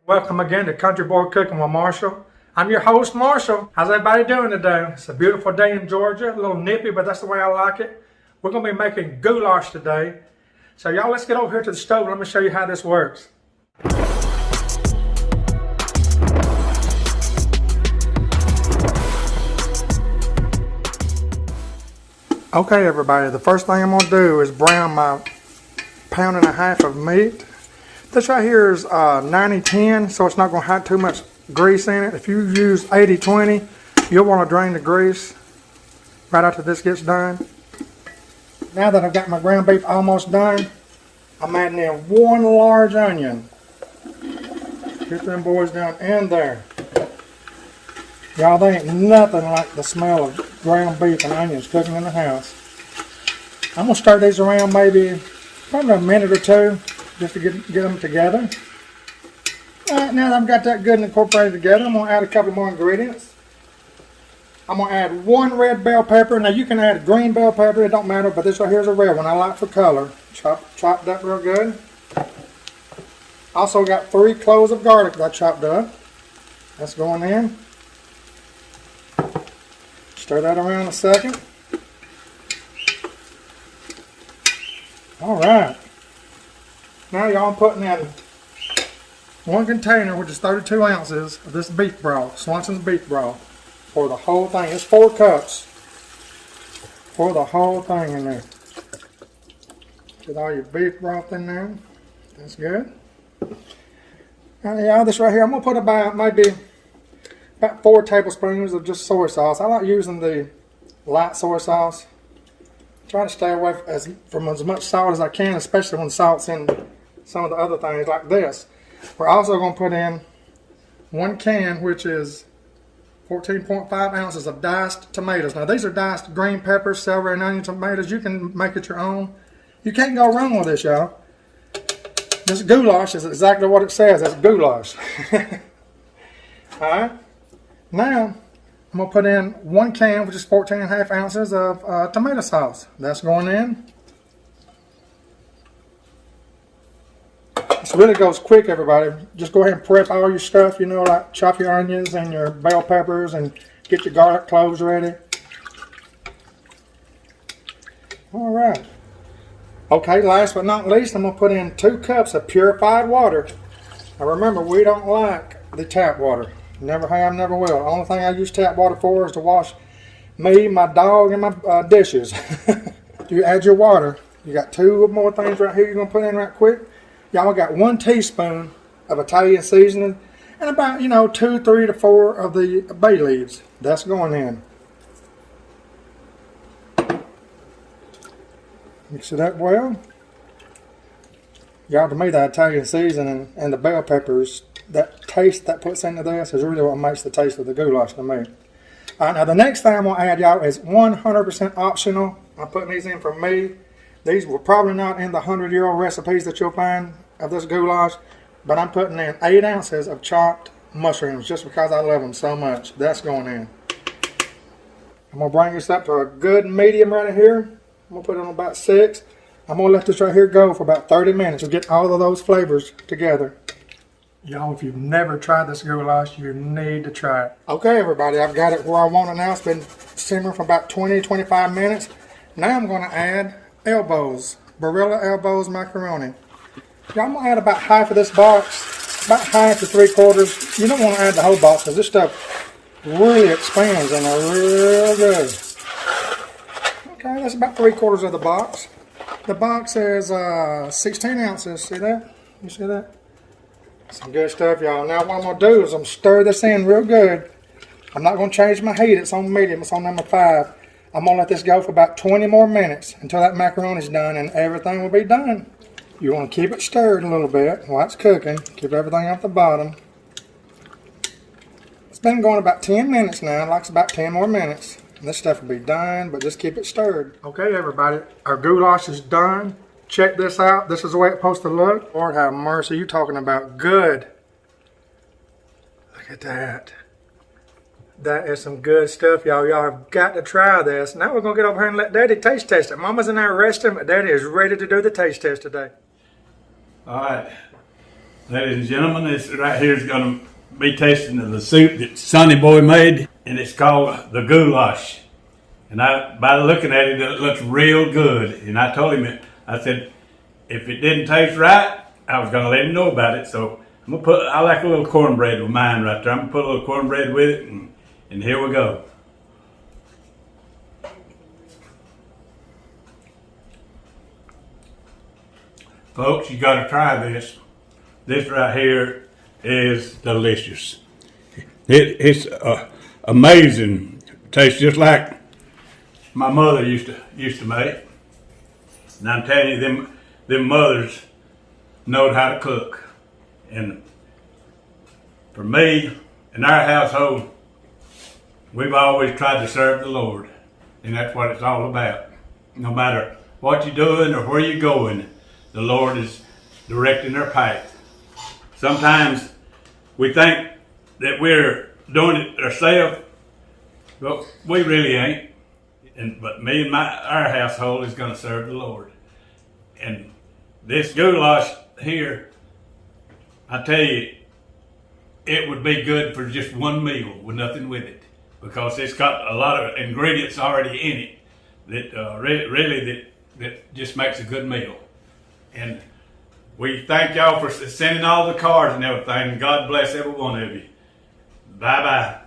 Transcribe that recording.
Welcome again to Country Boy Cooking with Marshall. I'm your host, Marshall. How's everybody doing today? It's a beautiful day in Georgia, a little nippy, but that's the way I like it. We're going to be making goulash today. So y'all, let's get over here to the stove and let me show you how this works. Okay everybody, the first thing I'm going to do is brown my 1.5 pounds of meat. This right here is 90-10, so it's not going to have too much grease in it. If you use 80-20, you'll want to drain the grease right after this gets done. Now that I've got my ground beef almost done, I'm adding in 1 large onion. Get them boys down in there. Y'all, there ain't nothing like the smell of ground beef and onions cooking in the house. I'm going to stir these around probably a minute or two just to get them together. Alright, now that I've got that good and incorporated together, I'm going to add a couple more ingredients. I'm going to add 1 red bell pepper. Now you can add green bell pepper, it don't matter, but this right here is a red one I like for color. Chopped up real good. Also got 3 cloves of garlic that I chopped up. That's going in. Stir that around a second. Alright. Now y'all, I'm putting in 1 container, which is 32 ounces of this beef broth, Swanson's beef broth, for the whole thing. It's 4 cups for the whole thing in there. Get all your beef broth in there. That's good. And y'all, this right here, I'm going to put about 4 tablespoons of just soy sauce. I like using the light soy sauce. Try to stay away from as much salt as I can, especially when salt's in some of the other things like this. We're also going to put in 1 can, which is 14.5 ounces of diced tomatoes. Now these are diced green peppers, celery, and onion tomatoes. You can make it your own. You can't go wrong with this, y'all. This goulash is exactly what it says. It's goulash. Alright. Now, I'm going to put in 1 can, which is 14.5 ounces of tomato sauce. That's going in. This really goes quick, everybody. Just go ahead and prep all your stuff, you know, like chop your onions and your bell peppers and get your garlic cloves ready. Alright. Okay, last but not least, I'm going to put in 2 cups of purified water. Now remember, we don't like the tap water. Never have, never will. The only thing I use tap water for is to wash me, my dog, and my dishes. You add your water. You got 2 more things right here you're going to put in right quick. Y'all got 1 teaspoon of Italian seasoning and about, 2, 3 to 4 of the bay leaves. That's going in. Mix it up well. Y'all, to me, the Italian seasoning and the bell peppers, that taste that puts into this is really what makes the taste of the goulash to me. Alright, now the next thing I'm going to add, y'all, is 100% optional. I'm putting these in for me. These were probably not in the 100-year-old recipes that you'll find of this goulash, but I'm putting in 8 ounces of chopped mushrooms just because I love them so much. That's going in. I'm going to bring this up to a good medium right here. I'm going to put it on about 6. I'm going to let this right here go for about 30 minutes to get all of those flavors together. Y'all, if you've never tried this goulash, you need to try it. Okay, everybody, I've got it where I want it now. It's been simmering for about 20-25 minutes. Now I'm going to add elbows, Barilla elbows macaroni. Y'all, I'm going to add about half of this box, about half to 3/4. You don't want to add the whole box because this stuff really expands and they're real good. Okay, that's about 3/4 of the box. The box is 16 ounces. See that? You see that? Some good stuff, y'all. Now what I'm going to do is I'm going to stir this in real good. I'm not going to change my heat. It's on medium. It's on number 5. I'm going to let this go for about 20 more minutes until that macaroni is done and everything will be done. You want to keep it stirred a little bit while it's cooking. Keep everything off the bottom. It's been going about 10 minutes now. It likes about 10 more minutes. And this stuff will be done, but just keep it stirred. Okay, everybody. Our goulash is done. Check this out. This is the way it's supposed to look. Lord have mercy. You're talking about good. Look at that. That is some good stuff, y'all. Y'all have got to try this. Now we're going to get over here and let Daddy taste test it. Mama's in there resting, but Daddy is ready to do the taste test today. All right. Ladies and gentlemen, this right here is going to be tasting of the soup that Sonny Boy made, and it's called the goulash. And by looking at it, it looks real good. And I told him, I said, if it didn't taste right, I was going to let him know about it. So I'm going to put, I like a little cornbread with mine right there. I'm going to put a little cornbread with it, and here we go. Folks, you got to try this. This right here is delicious. It's amazing. It tastes just like my mother used to make. And I'm telling you, them mothers know how to cook. And for me, in our household, we've always tried to serve the Lord. And that's what it's all about. No matter what you're doing or where you're going, the Lord is directing our path. Sometimes we think that we're doing it ourselves, but we really ain't. But me and our household is going to serve the Lord. And this goulash here, I tell you, it would be good for just one meal with nothing with it, because it's got a lot of ingredients already in it that really just makes a good meal. And we thank y'all for sending all the cards and everything. God bless every one of you. Bye-bye.